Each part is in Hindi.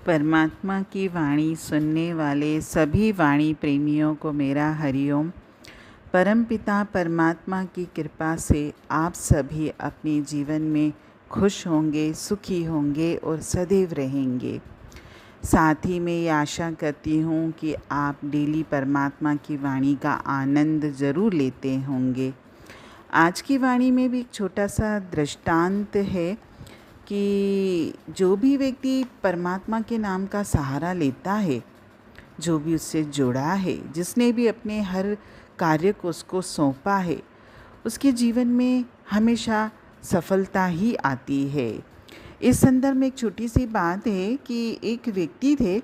परमात्मा की वाणी सुनने वाले सभी वाणी प्रेमियों को मेरा हरिओम। परमपिता परमात्मा की कृपा से आप सभी अपने जीवन में खुश होंगे, सुखी होंगे और सदैव रहेंगे। साथ ही मैं ये आशा करती हूँ कि आप डेली परमात्मा की वाणी का आनंद ज़रूर लेते होंगे। आज की वाणी में भी एक छोटा सा दृष्टांत है कि जो भी व्यक्ति परमात्मा के नाम का सहारा लेता है, जो भी उससे जुड़ा है, जिसने भी अपने हर कार्य को उसको सौंपा है, उसके जीवन में हमेशा सफलता ही आती है। इस संदर्भ में एक छोटी सी बात है कि एक व्यक्ति थे,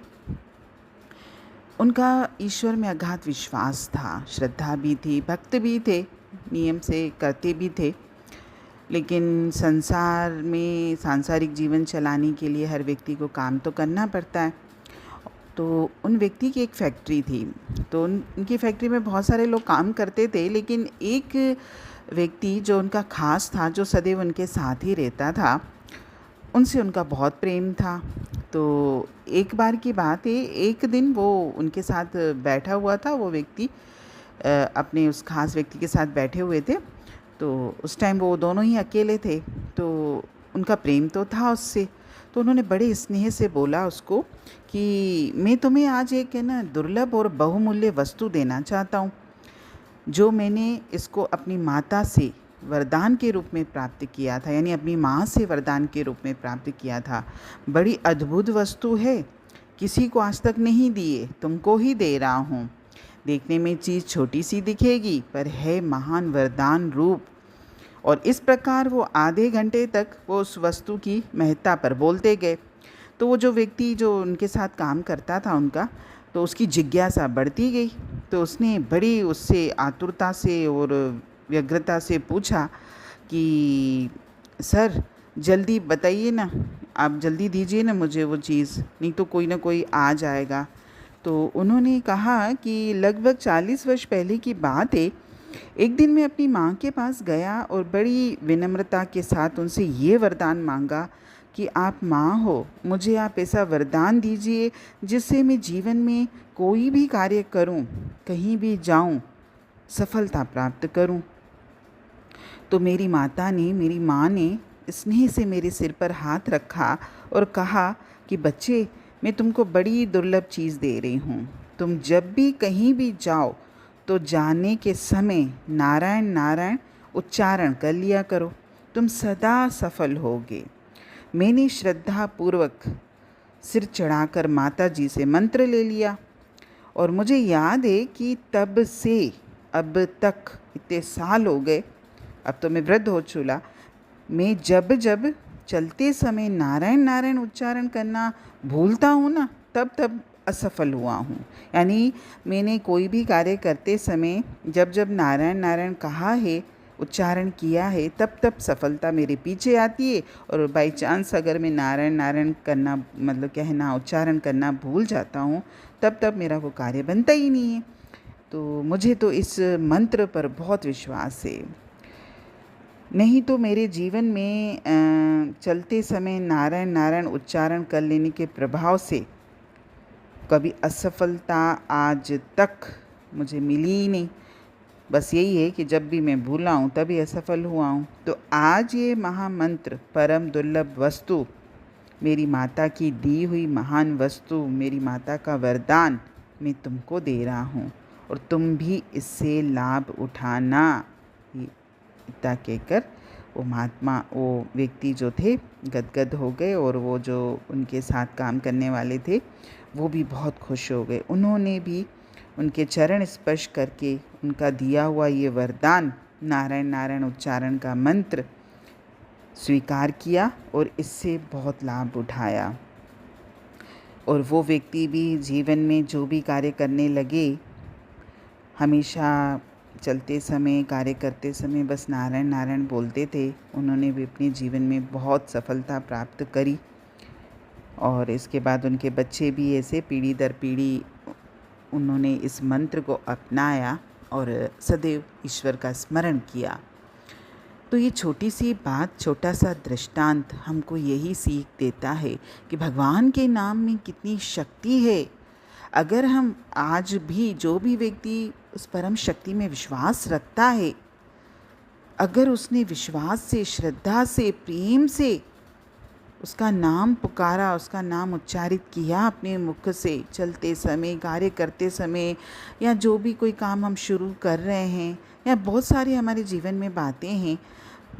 उनका ईश्वर में अगाध विश्वास था, श्रद्धा भी थी, भक्त भी थे, नियम से करते भी थे। लेकिन संसार में सांसारिक जीवन चलाने के लिए हर व्यक्ति को काम तो करना पड़ता है। तो उन व्यक्ति की एक फैक्ट्री थी, तो उनकी फैक्ट्री में बहुत सारे लोग काम करते थे, लेकिन एक व्यक्ति जो उनका खास था, जो सदैव उनके साथ ही रहता था, उनसे उनका बहुत प्रेम था। तो एक बार की बात है, एक दिन वो उनके साथ बैठा हुआ था, वो व्यक्ति अपने उस खास व्यक्ति के साथ बैठे हुए थे। तो उस टाइम वो दोनों ही अकेले थे, तो उनका प्रेम तो था उससे। तो उन्होंने बड़े स्नेह से बोला उसको कि मैं तुम्हें आज एक है ना दुर्लभ और बहुमूल्य वस्तु देना चाहता हूँ, जो मैंने इसको अपनी माता से वरदान के रूप में प्राप्त किया था, यानी अपनी माँ से वरदान के रूप में प्राप्त किया था। बड़ी अद्भुत वस्तु है, किसी को आज तक नहीं दिए, तुमको ही दे रहा हूँ। देखने में चीज़ छोटी सी दिखेगी, पर है महान वरदान रूप। और इस प्रकार वो आधे घंटे तक वो उस वस्तु की महत्ता पर बोलते गए। तो वो जो व्यक्ति जो उनके साथ काम करता था उनका, तो उसकी जिज्ञासा बढ़ती गई। तो उसने बड़ी उससे आतुरता से और व्यग्रता से पूछा कि सर जल्दी बताइए ना, आप जल्दी दीजिए ना मुझे वो चीज़, नहीं तो कोई ना कोई आ जाएगा। तो उन्होंने कहा कि लगभग 40 वर्ष पहले की बात है, एक दिन मैं अपनी माँ के पास गया और बड़ी विनम्रता के साथ उनसे ये वरदान मांगा कि आप माँ हो, मुझे आप ऐसा वरदान दीजिए जिससे मैं जीवन में कोई भी कार्य करूं, कहीं भी जाऊं, सफलता प्राप्त करूं। तो मेरी माँ ने स्नेह से मेरे सिर पर हाथ रखा और कहा कि बच्चे, मैं तुमको बड़ी दुर्लभ चीज़ दे रही हूँ। तुम जब भी कहीं भी जाओ तो जाने के समय नारायण नारायण उच्चारण कर लिया करो, तुम सदा सफल होगे। मैंने श्रद्धापूर्वक सिर चढ़ाकर माता जी से मंत्र ले लिया और मुझे याद है कि तब से अब तक इतने साल हो गए, अब तो मैं वृद्ध हो चुका, मैं जब जब चलते समय नारायण नारायण उच्चारण करना भूलता हूँ ना, तब तब असफल हुआ हूँ। यानी मैंने कोई भी कार्य करते समय जब जब नारायण नारायण कहा है, उच्चारण किया है, तब तब सफलता मेरे पीछे आती है। और बाई चांस अगर मैं नारायण नारायण करना मतलब कहना उच्चारण करना भूल जाता हूँ, तब तब मेरा वो कार्य बनता ही नहीं है। तो मुझे तो इस मंत्र पर बहुत विश्वास है। नहीं तो मेरे जीवन में चलते समय नारायण नारायण उच्चारण कर लेने के प्रभाव से कभी असफलता आज तक मुझे मिली ही नहीं। बस यही है कि जब भी मैं भूला हूँ तभी असफल हुआ हूँ। तो आज ये महामंत्र, परम दुर्लभ वस्तु, मेरी माता की दी हुई महान वस्तु, मेरी माता का वरदान मैं तुमको दे रहा हूँ और तुम भी इससे लाभ उठाना। इतना कहकर वो व्यक्ति जो थे गदगद हो गए और वो जो उनके साथ काम करने वाले थे वो भी बहुत खुश हो गए। उन्होंने भी उनके चरण स्पर्श करके उनका दिया हुआ ये वरदान नारायण नारायण उच्चारण का मंत्र स्वीकार किया और इससे बहुत लाभ उठाया। और वो व्यक्ति भी जीवन में जो भी कार्य करने लगे, हमेशा चलते समय कार्य करते समय बस नारायण नारायण बोलते थे। उन्होंने भी अपने जीवन में बहुत सफलता प्राप्त करी और इसके बाद उनके बच्चे भी ऐसे पीढ़ी दर पीढ़ी उन्होंने इस मंत्र को अपनाया और सदैव ईश्वर का स्मरण किया। तो ये छोटी सी बात, छोटा सा दृष्टांत हमको यही सीख देता है कि भगवान के नाम में कितनी शक्ति है। अगर हम आज भी, जो भी व्यक्ति उस परम शक्ति में विश्वास रखता है, अगर उसने विश्वास से, श्रद्धा से, प्रेम से उसका नाम पुकारा, उसका नाम उच्चारित किया अपने मुख से, चलते समय, कार्य करते समय, या जो भी कोई काम हम शुरू कर रहे हैं, या बहुत सारी हमारे जीवन में बातें हैं,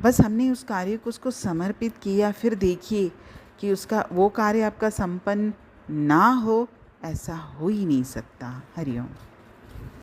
बस हमने उस कार्य को उसको समर्पित किया, फिर देखिए कि उसका वो कार्य आपका संपन्न ना हो, ऐसा हो ही नहीं सकता। हरिओम।